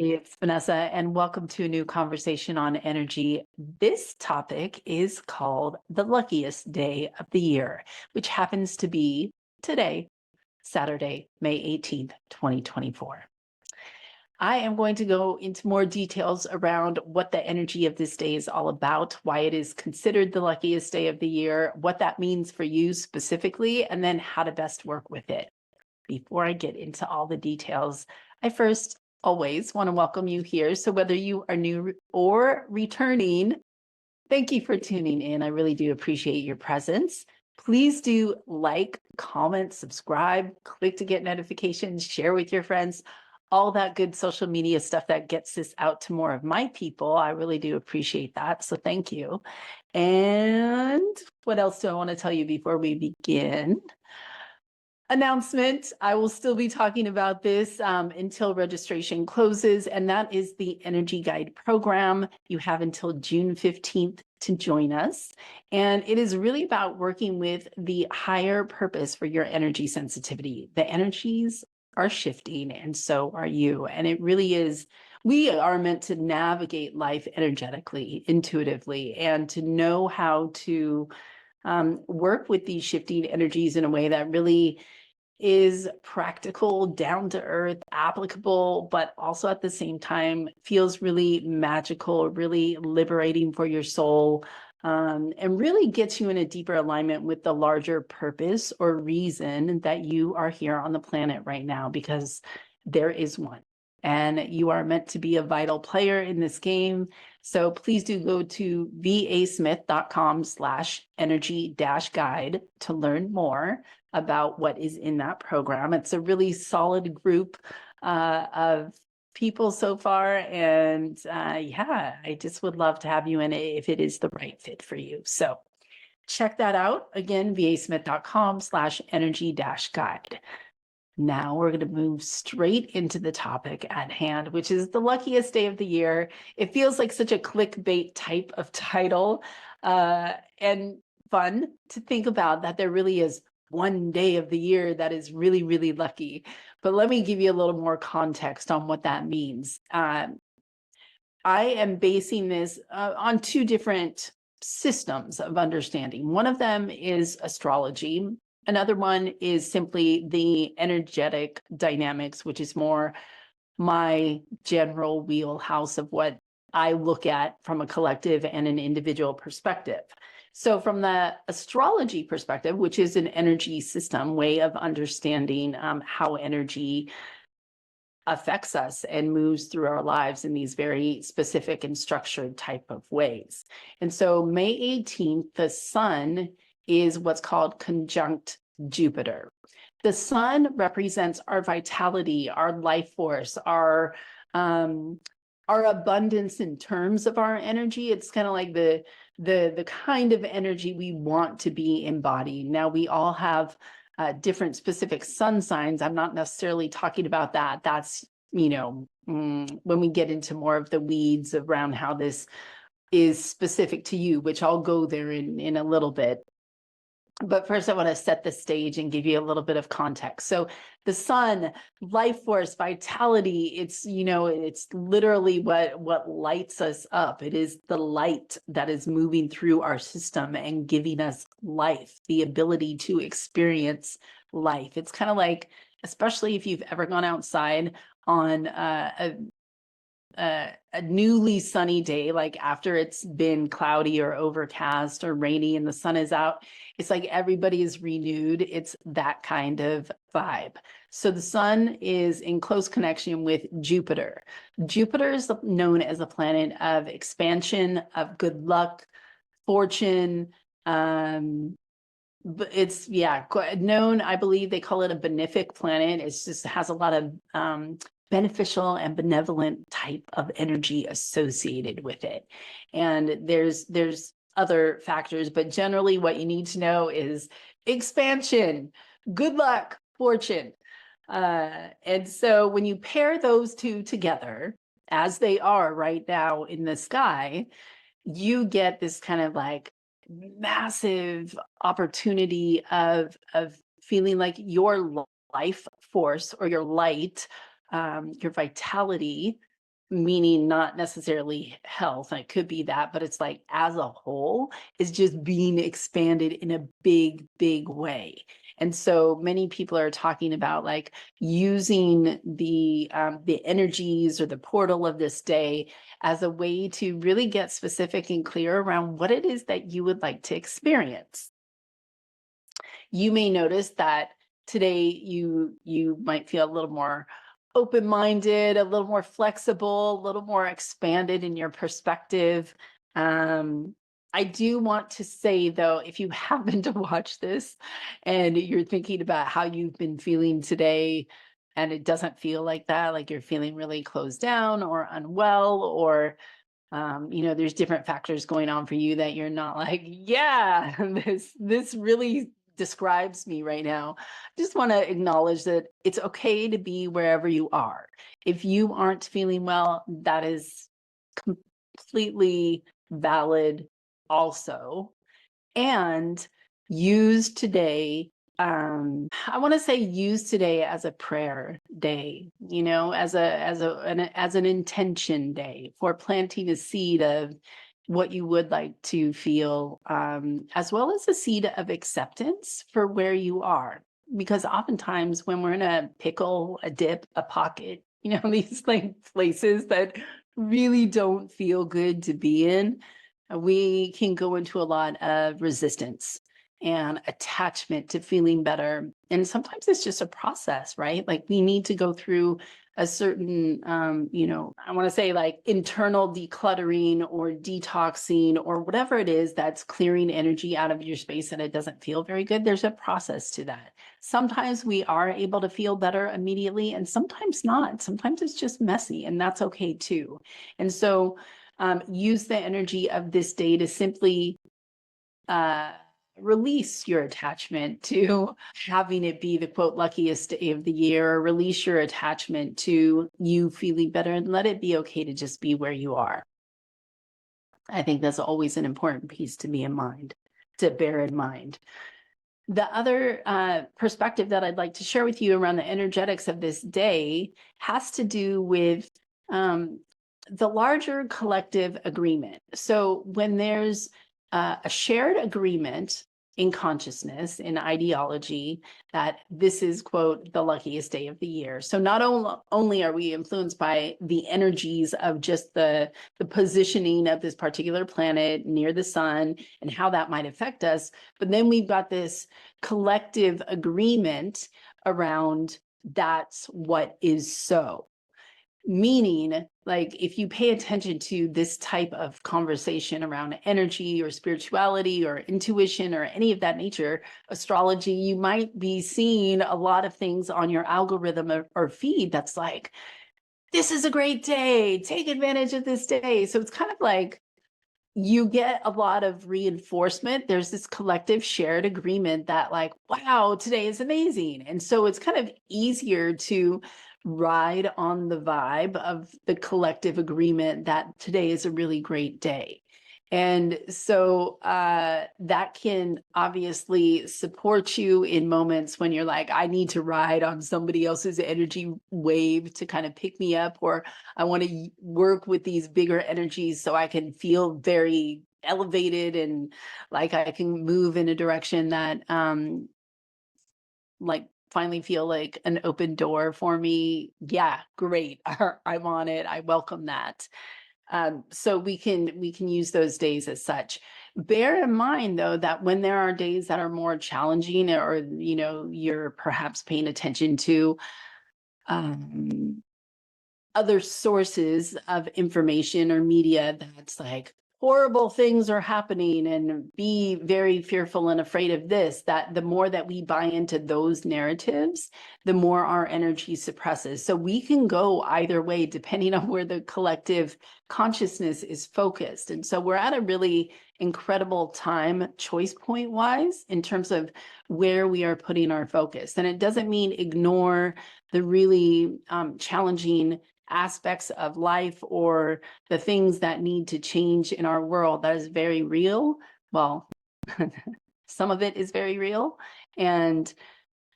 It's Vanessa, and welcome to a new conversation on energy. This topic is called the luckiest day of the year, which happens to be today, Saturday, May 18th, 2024. I am going to go into more details around what the energy of this day is all about, why it is considered the luckiest day of the year, what that means for you specifically, and then how to best work with it. Before I get into all the details, I first always want to welcome you here. So whether you are new or returning, thank you for tuning in. I really do appreciate your presence. Please do like, comment, subscribe, click to get notifications, share with your friends, all that good social media stuff that gets this out to more of my people. I really do appreciate that. So thank you. And what else do I want to tell you before we begin? Announcement. I will still be talking about this until registration closes, and that is the Energy Guide program. You have until June 15th to join us. And it is really about working with the higher purpose for your energy sensitivity. The energies are shifting, and so are you. And it really is, we are meant to navigate life energetically, intuitively, and to know how to work with these shifting energies in a way that really is practical, down to earth, applicable, but also at the same time feels really magical, really liberating for your soul, and really gets you in a deeper alignment with the larger purpose or reason that you are here on the planet right now, because there is one. And you are meant to be a vital player in this game. So please do go to vasmith.com/energy-guide to learn more about what is in that program. It's a really solid group of people so far. And yeah, I just would love to have you in it if it is the right fit for you. So check that out. Again, vasmith.com/energy-guide. Now we're going to move straight into the topic at hand, which is the luckiest day of the year. It feels like such a clickbait type of title, and fun to think about that there really is one day of the year that is really, really lucky. But let me give you a little more context on what that means. I am basing this on two different systems of understanding. One of them is astrology. Another one is simply the energetic dynamics, which is more my general wheelhouse of what I look at from a collective and an individual perspective. So from the astrology perspective, which is an energy system way of understanding how energy affects us and moves through our lives in these very specific and structured type of ways. And so May 18th, the sun is what's called conjunct Jupiter. The sun represents our vitality, our life force, our abundance in terms of our energy. It's kind of like the kind of energy we want to be embodying. Now we all have different specific sun signs. I'm not necessarily talking about that. That's, when we get into more of the weeds around how this is specific to you, which I'll go there in a little bit. But first, I want to set the stage and give you a little bit of context. So the sun, life force, vitality, it's literally what lights us up. It is the light that is moving through our system and giving us life, the ability to experience life. It's kind of like, especially if you've ever gone outside on a newly sunny day, like after it's been cloudy or overcast or rainy and the sun is out, it's like everybody is renewed. It's that kind of vibe. So the sun is in close connection with Jupiter. Jupiter is known as a planet of expansion, of good luck, fortune. But it's known, I believe they call it a benefic planet. It's just has a lot of beneficial and benevolent type of energy associated with it. And there's other factors, but generally what you need to know is expansion, good luck, fortune. And so when you pair those two together, as they are right now in the sky, you get this kind of like massive opportunity of feeling like your life force or your light, your vitality meaning not necessarily health. It could be that, but it's like as a whole is just being expanded in a big, big way. And so many people are talking about like using the energies or the portal of this day as a way to really get specific and clear around what it is that you would like to experience. You may notice that today you might feel a little more open-minded, a little more flexible, a little more expanded in your perspective. I do want to say though, if you happen to watch this and you're thinking about how you've been feeling today, and it doesn't feel like that, like you're feeling really closed down or unwell, or there's different factors going on for you that you're not like, yeah, this really describes me right now. I just want to acknowledge that it's okay to be wherever you are. If you aren't feeling well, that is completely valid also. And use today, I want to say use today as a prayer day, as an intention day for planting a seed of what you would like to feel, as well as a seed of acceptance for where you are. Because oftentimes when we're in a pickle, a dip, a pocket, these like places that really don't feel good to be in, we can go into a lot of resistance and attachment to feeling better. And sometimes it's just a process, right? Like we need to go through a certain, I want to say like internal decluttering or detoxing or whatever it is that's clearing energy out of your space and it doesn't feel very good. There's a process to that. Sometimes we are able to feel better immediately and sometimes not. Sometimes it's just messy and that's okay too. And so use the energy of this day to simply release your attachment to having it be the quote luckiest day of the year, or release your attachment to you feeling better and let it be okay to just be where you are. I think that's always an important piece to bear in mind. The other perspective that I'd like to share with you around the energetics of this day has to do with the larger collective agreement. So when there's a shared agreement in consciousness, in ideology, that this is, quote, the luckiest day of the year. So not only are we influenced by the energies of just the positioning of this particular planet near the sun and how that might affect us, but then we've got this collective agreement around that's what is so. Meaning, like, if you pay attention to this type of conversation around energy or spirituality or intuition or any of that nature, astrology, you might be seeing a lot of things on your algorithm or feed that's like, this is a great day, take advantage of this day. So it's kind of like you get a lot of reinforcement. There's this collective shared agreement that like, wow, today is amazing. And so it's kind of easier to ride on the vibe of the collective agreement that today is a really great day. And so that can obviously support you in moments when you're like, I need to ride on somebody else's energy wave to kind of pick me up, or I want to work with these bigger energies so I can feel very elevated and like I can move in a direction that like finally feel like an open door for me. Yeah, great. I'm on it. I welcome that. So we can use those days as such. Bear in mind though that when there are days that are more challenging, or you're perhaps paying attention to other sources of information or media that's like horrible things are happening and be very fearful and afraid of this, that the more that we buy into those narratives, the more our energy suppresses. So we can go either way depending on where the collective consciousness is focused. And so we're at a really incredible time choice point wise in terms of where we are putting our focus. And it doesn't mean ignore the really challenging aspects of life or the things that need to change in our world. That is very real. Well, some of it is very real. And,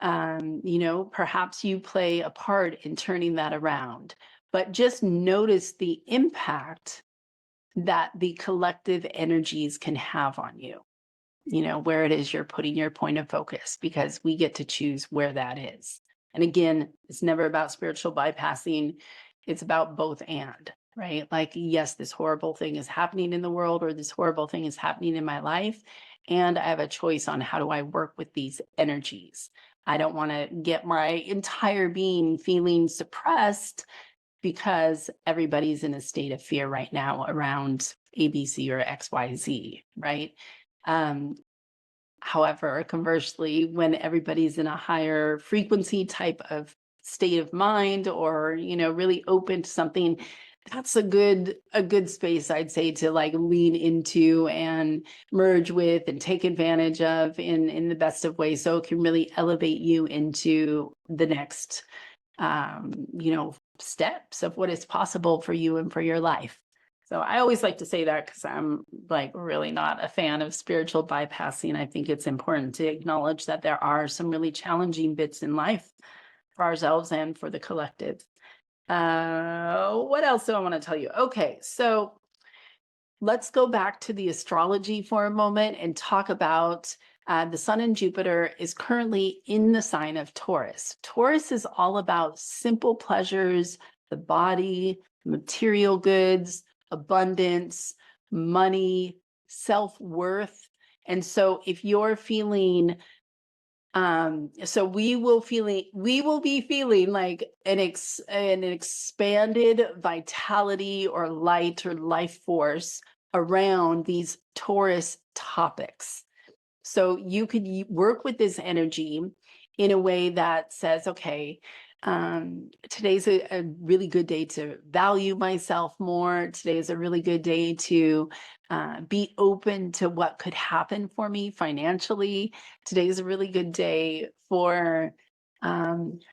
perhaps you play a part in turning that around. but just notice the impact that the collective energies can have on you, where it is you're putting your point of focus, because we get to choose where that is. And again, it's never about spiritual bypassing. It's about both and, right? Like, yes, this horrible thing is happening in the world, or this horrible thing is happening in my life. And I have a choice on how do I work with these energies. I don't want to get my entire being feeling suppressed because everybody's in a state of fear right now around ABC or XYZ, right? However, conversely, when everybody's in a higher frequency type of state of mind, or, really open to something, that's a good space, I'd say, to like lean into and merge with and take advantage of in the best of ways, so it can really elevate you into the next steps of what is possible for you and for your life. So I always like to say that, because I'm like really not a fan of spiritual bypassing. I think it's important to acknowledge that there are some really challenging bits in life for ourselves and for the collective. What else do I want to tell you? Okay, so let's go back to the astrology for a moment and talk about the Sun and Jupiter is currently in the sign of Taurus. Taurus is all about simple pleasures, the body, material goods, abundance, money, self-worth. And so if you're feeling so we will be feeling like an expanded vitality or light or life force around these Taurus topics. So you could work with this energy in a way that says, okay, today's a really good day to value myself more. Today is a really good day to be open to what could happen for me financially. Today is a really good day for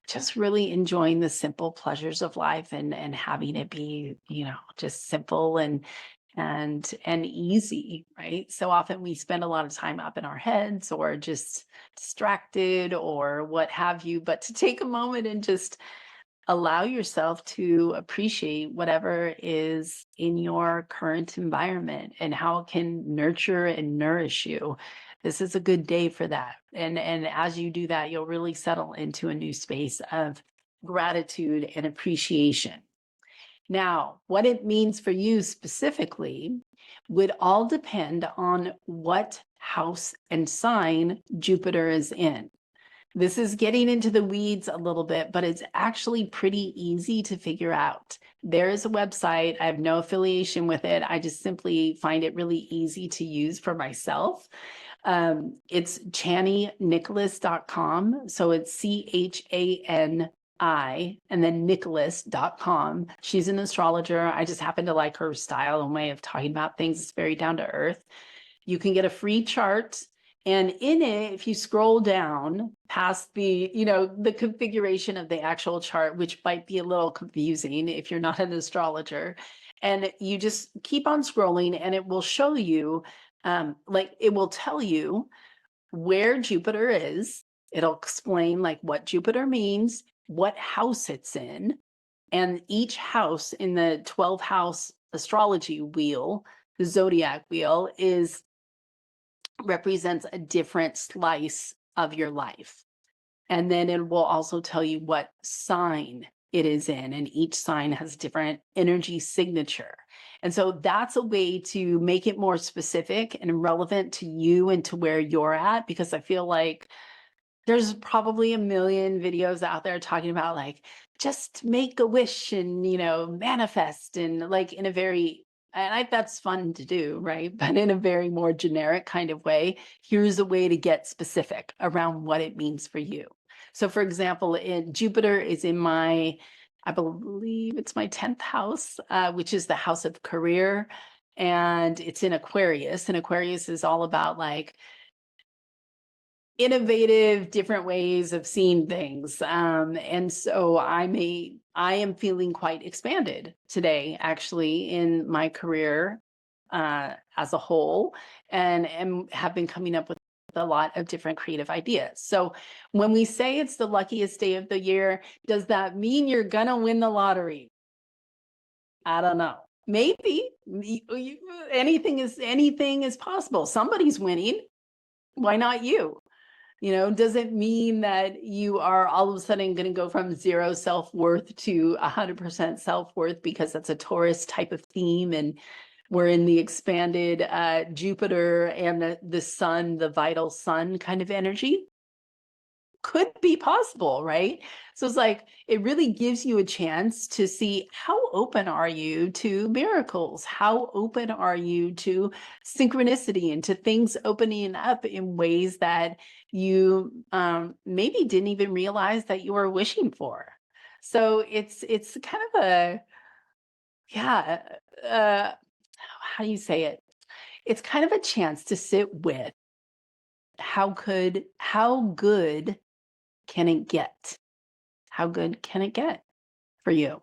just really enjoying the simple pleasures of life, and having it be, just simple and easy, right? So often we spend a lot of time up in our heads, or just distracted, or what have you, but to take a moment and just allow yourself to appreciate whatever is in your current environment and how it can nurture and nourish you. This is a good day for that. And as you do that, you'll really settle into a new space of gratitude and appreciation. Now, what it means for you specifically would all depend on what house and sign Jupiter is in. This is getting into the weeds a little bit, but it's actually pretty easy to figure out. There is a website. I have no affiliation with it. I just simply find it really easy to use for myself. It's channynicholas.com. So it's CHANI and then Nicholas.com. She's an astrologer. I just happen to like her style and way of talking about things. It's very down to earth. You can get a free chart. And in it, if you scroll down past the configuration of the actual chart, which might be a little confusing if you're not an astrologer, and you just keep on scrolling, and it will show you, it will tell you where Jupiter is. It'll explain like what Jupiter means, what house it's in, and each house in the 12 house astrology wheel, the zodiac wheel, represents a different slice of your life. And then it will also tell you what sign it is in, and each sign has different energy signature. And so that's a way to make it more specific and relevant to you and to where you're at, because I feel like there's probably a million videos out there talking about like, just make a wish and, manifest, and like in a very, and that's fun to do, right? But in a very more generic kind of way, here's a way to get specific around what it means for you. So for example, Jupiter is in I believe it's my 10th house, which is the house of career. And it's in Aquarius, and Aquarius is all about like innovative, different ways of seeing things. And so I am feeling quite expanded today, actually, in my career as a whole, and have been coming up with a lot of different creative ideas. So when we say it's the luckiest day of the year, does that mean you're gonna win the lottery? I don't know. Maybe anything is possible. Somebody's winning. Why not you? Does it mean that you are all of a sudden going to go from zero self-worth to 100% self-worth because that's a Taurus type of theme, and we're in the expanded Jupiter and the sun, the vital sun kind of energy? Could be possible, right? So it's like, it really gives you a chance to see, how open are you to miracles? How open are you to synchronicity and to things opening up in ways that you maybe didn't even realize that you were wishing for? So it's kind of a, yeah, how do you say it? It's kind of a chance to sit with, how good can it get? How good can it get for you?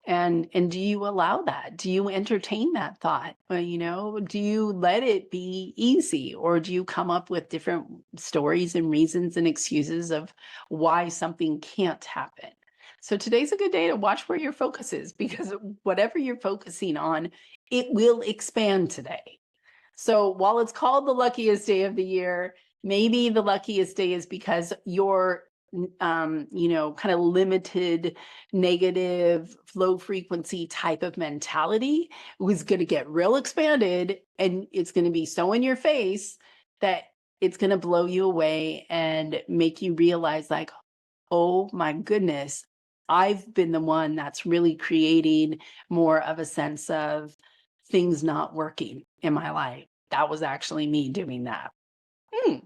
And do you allow that? Do you entertain that thought? Do you let it be easy, or do you come up with different stories and reasons and excuses of why something can't happen? So today's a good day to watch where your focus is, because whatever you're focusing on, it will expand today. So while it's called the luckiest day of the year, maybe the luckiest day is because your kind of limited, negative, low frequency type of mentality was going to get real expanded, and it's going to be so in your face that it's going to blow you away and make you realize, like, oh my goodness, I've been the one that's really creating more of a sense of things not working in my life. That was actually me doing that. Hmm,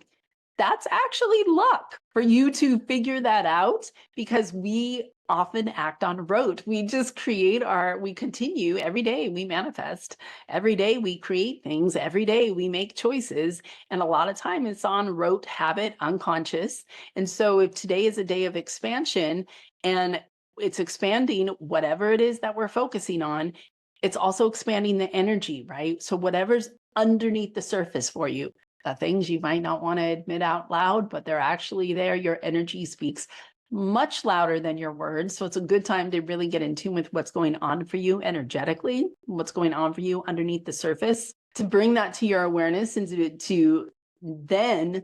that's actually luck for you to figure that out, because we often act on rote. We just we continue every day, we manifest every day, we create things every day, we make choices. And a lot of time it's on rote habit, unconscious. And so if today is a day of expansion, and it's expanding whatever it is that we're focusing on, it's also expanding the energy, right? So whatever's underneath the surface for you, the things you might not want to admit out loud, but they're actually there. Your energy speaks much louder than your words. So it's a good time to really get in tune with what's going on for you energetically, what's going on for you underneath the surface, to bring that to your awareness, and to then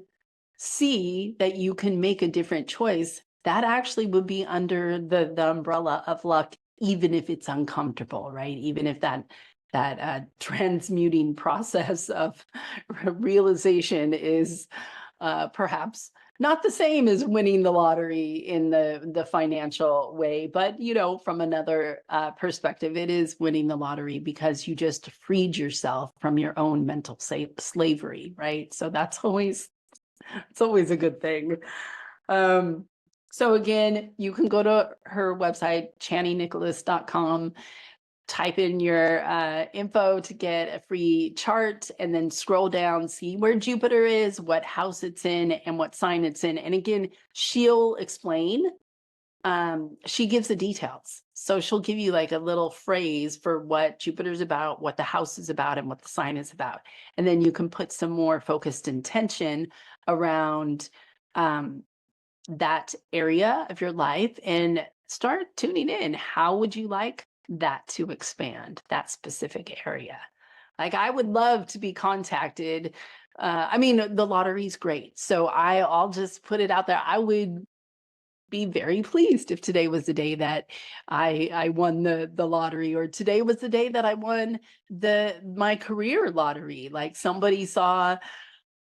see that you can make a different choice. That actually would be under the umbrella of luck, even if it's uncomfortable, right? Even if that transmuting process of realization is perhaps not the same as winning the lottery in the financial way, but from another perspective, it is winning the lottery because you just freed yourself from your own mental slavery, right? So it's always a good thing. So again, you can go to her website, channynicholas.com, type in your info to get a free chart, and then scroll down, see where Jupiter is, what house it's in, and what sign it's in. And again, she'll explain. She gives the details. So she'll give you like a little phrase for what Jupiter's about, what the house is about, and what the sign is about. And then you can put some more focused intention around that area of your life and start tuning in. How would you like that to expand, that specific area? Like, I would love to be contacted. I mean, the lottery's great. So I'll just put it out there. I would be very pleased if today was the day that I won the lottery, or today was the day that I won my career lottery. Like, somebody saw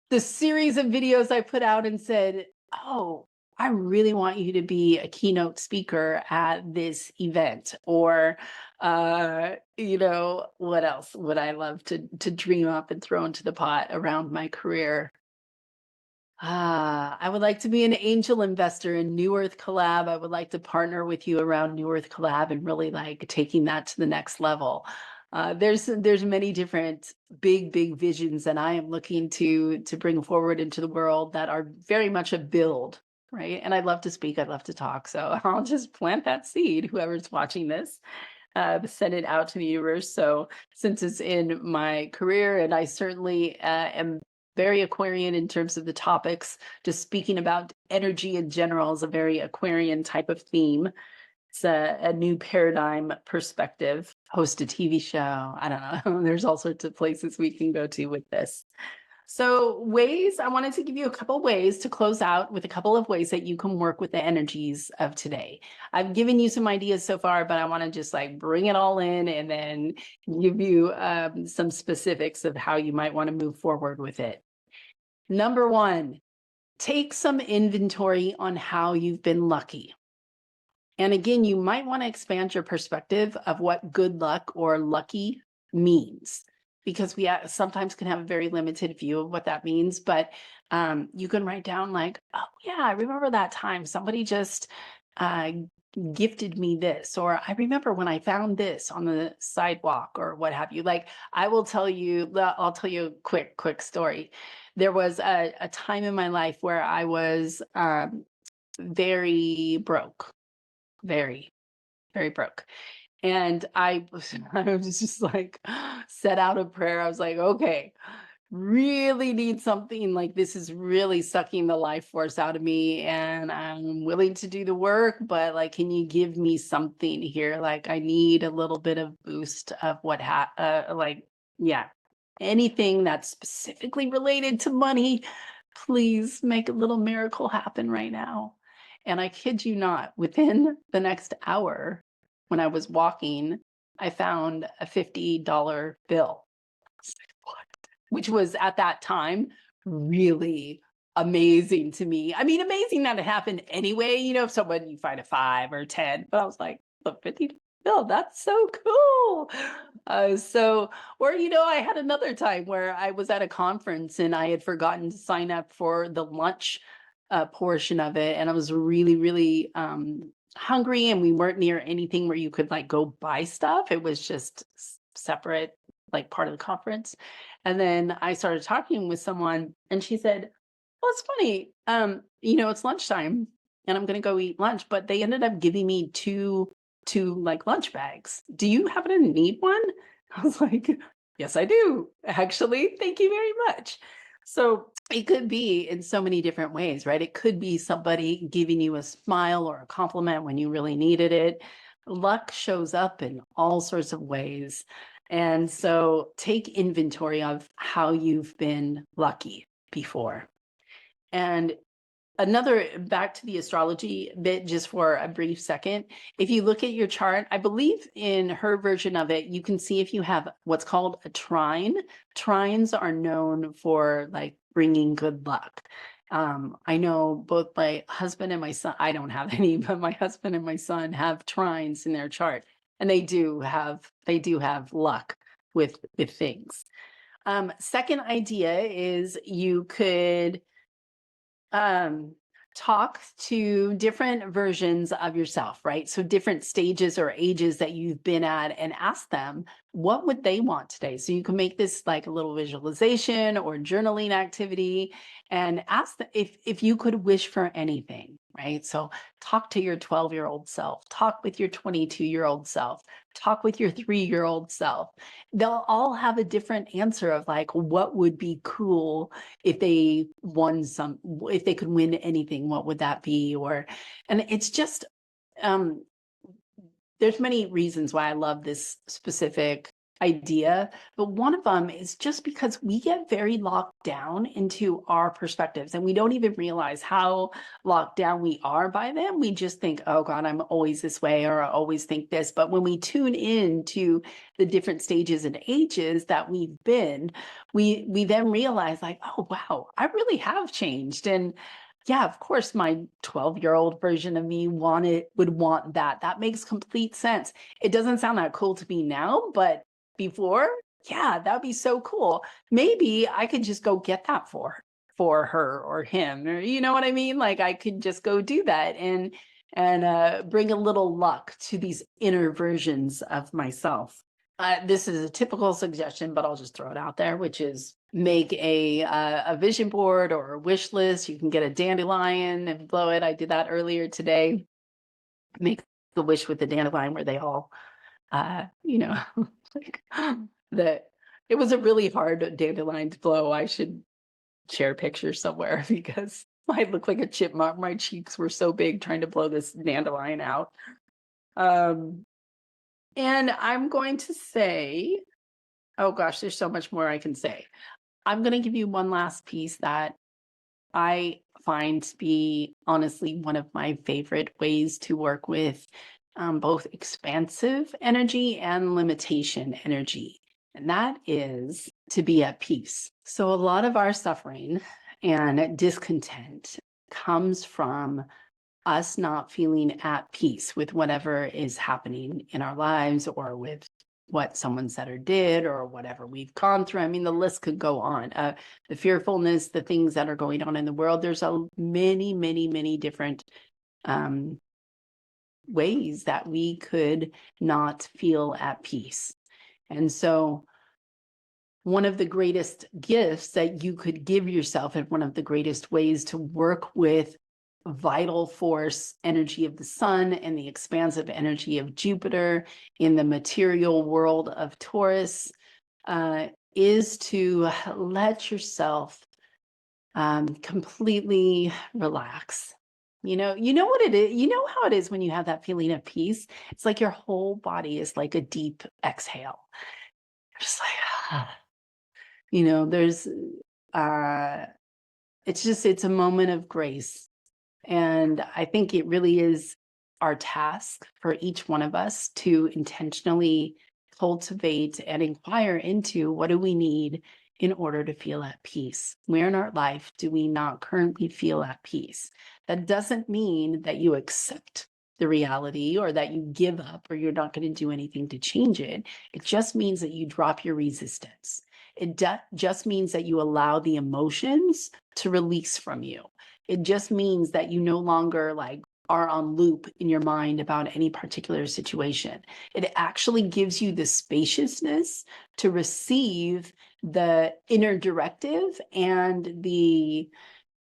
the series of videos I put out and said, oh, I really want you to be a keynote speaker at this event. Or, what else would I love to dream up and throw into the pot around my career? I would like to be an angel investor in New Earth Collab. I would like to partner with you around New Earth Collab and really like taking that to the next level. There's many different big visions that I am looking to bring forward into the world that are very much a build, right? And I love to speak, I love to talk, so I'll just plant that seed. Whoever's watching this, send it out to the universe. So since it's in my career, and I certainly am very Aquarian in terms of the topics, just speaking about energy in general is a very Aquarian type of theme. It's a new paradigm perspective, host a TV show. I don't know. There's all sorts of places we can go to with this. So ways, I wanted to give you a couple ways to close out with a couple of ways that you can work with the energies of today. I've given you some ideas so far, but I want to just like bring it all in and then give you some specifics of how you might want to move forward with it. Number one, take some inventory on how you've been lucky. And again, you might want to expand your perspective of what good luck or lucky means, because we sometimes can have a very limited view of what that means. But you can write down like, oh yeah, I remember that time somebody just gifted me this, or I remember when I found this on the sidewalk, or what have you. Like, I'll tell you a quick story. There was a time in my life where I was very broke, very, very broke. And I was just like, set out a prayer. I was like, okay, really need something, like this is really sucking the life force out of me, and I'm willing to do the work, but like, can you give me something here? Like, I need a little bit of boost of yeah, anything that's specifically related to money. Please make a little miracle happen right now. And I kid you not, within the next hour, when I was walking, I found a $50 bill. I was like, what? Which was at that time really amazing to me. I mean, amazing that it happened anyway, if someone you find a 5 or 10, but I was like, the 50 bill, that's so cool. I had another time where I was at a conference and I had forgotten to sign up for the lunch portion of it. And I was really, really hungry, and we weren't near anything where you could like go buy stuff. It was just separate, like part of the conference. And then I started talking with someone and she said, well, it's funny, it's lunchtime and I'm going to go eat lunch, but they ended up giving me two like lunch bags. Do you happen to need one? I was like, yes, I do. Actually, thank you very much. So it could be in so many different ways, right? It could be somebody giving you a smile or a compliment when you really needed it. Luck shows up in all sorts of ways. And so take inventory of how you've been lucky before. And back to the astrology bit, just for a brief second. If you look at your chart, I believe in her version of it, you can see if you have what's called a trine. Trines are known for like bringing good luck. I know both my husband and my son, I don't have any, but my husband and my son have trines in their chart, and they do have luck with things. Second idea is you could talk to different versions of yourself, right? So different stages or ages that you've been at, and ask them, what would they want today? So you can make this like a little visualization or journaling activity, and ask them if you could wish for anything, right? So talk to your 12-year-old self, talk with your 22-year-old self, talk with your 3-year-old self. They'll all have a different answer of like, what would be cool if they if they could win anything, what would that be? And it's just, there's many reasons why I love this specific idea, but one of them is just because we get very locked down into our perspectives, and we don't even realize how locked down we are by them. We just think, oh God, I'm always this way, or I always think this. But when we tune in to the different stages and ages that we've been, we then realize like, oh wow, I really have changed. And yeah, of course, my 12-year-old version of me would want that. That makes complete sense. It doesn't sound that cool to me now, but before, yeah, that'd be so cool. Maybe I could just go get that for her or him, or you know what I mean? Like, I could just go do that and bring a little luck to these inner versions of myself. This is a typical suggestion, but I'll just throw it out there, which is make a vision board or a wish list. You can get a dandelion and blow it. I did that earlier today. Make the wish with the dandelion where they all, like that. It was a really hard dandelion to blow. I should share a picture somewhere because I look like a chipmunk. My cheeks were so big trying to blow this dandelion out. Um, and I'm going to say, oh gosh, there's so much more I can say. I'm going to give you one last piece that I find to be honestly one of my favorite ways to work with both expansive energy and limitation energy. And that is to be at peace. So, a lot of our suffering and discontent comes from us not feeling at peace with whatever is happening in our lives or with what someone said or did or whatever we've gone through. I mean, the list could go on. The fearfulness, the things that are going on in the world. There's many different um, ways that we could not feel at peace. And so, one of the greatest gifts that you could give yourself, and one of the greatest ways to work with vital force energy of the sun and the expansive energy of Jupiter in the material world of Taurus, is to let yourself completely relax. You know what it is. You know how it is when you have that feeling of peace. It's like your whole body is like a deep exhale. You're just like, there's uh it's a moment of grace. And I think it really is our task for each one of us to intentionally cultivate and inquire into, what do we need in order to feel at peace? Where in our life do we not currently feel at peace? That doesn't mean that you accept the reality or that you give up or you're not going to do anything to change it. It just means that you drop your resistance. It just means that you allow the emotions to release from you. It just means that you no longer are on loop in your mind about any particular situation. It actually gives you the spaciousness to receive the inner directive and the,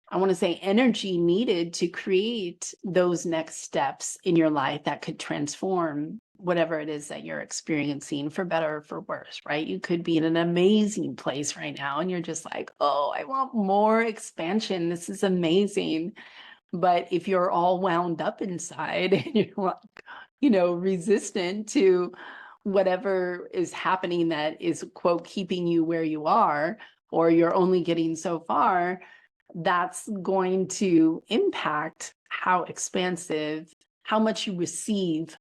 I want to say, energy needed to create those next steps in your life that could transform whatever it is that you're experiencing, for better or for worse, right? You could be in an amazing place right now and you're just like, oh, I want more expansion. This is amazing. But if you're all wound up inside and you're like, resistant to whatever is happening that is, quote, keeping you where you are, or you're only getting so far, that's going to impact how expansive, how much you receive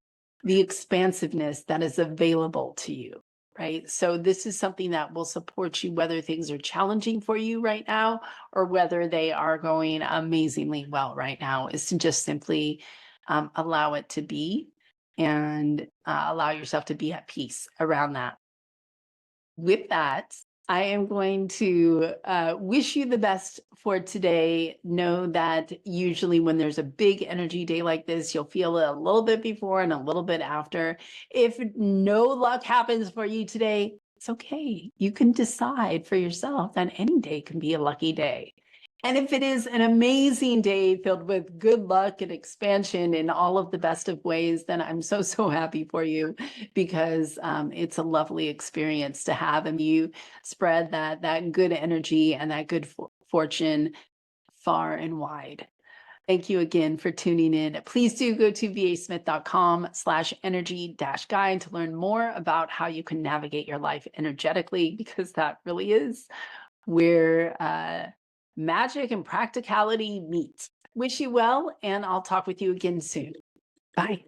the expansiveness that is available to you, right? So this is something that will support you whether things are challenging for you right now or whether they are going amazingly well right now, is to just simply allow it to be, and allow yourself to be at peace around that. With that, I am going to wish you the best for today. Know that usually when there's a big energy day like this, you'll feel it a little bit before and a little bit after. If no luck happens for you today, it's okay. You can decide for yourself that any day can be a lucky day. And if it is an amazing day filled with good luck and expansion in all of the best of ways, then I'm so happy for you, because it's a lovely experience to have, and you spread that good energy and that good fortune far and wide. Thank you again for tuning in. Please do go to vasmith.com/energy-guide to learn more about how you can navigate your life energetically, because that really is where magic and practicality meet. Wish you well, and I'll talk with you again soon. Bye.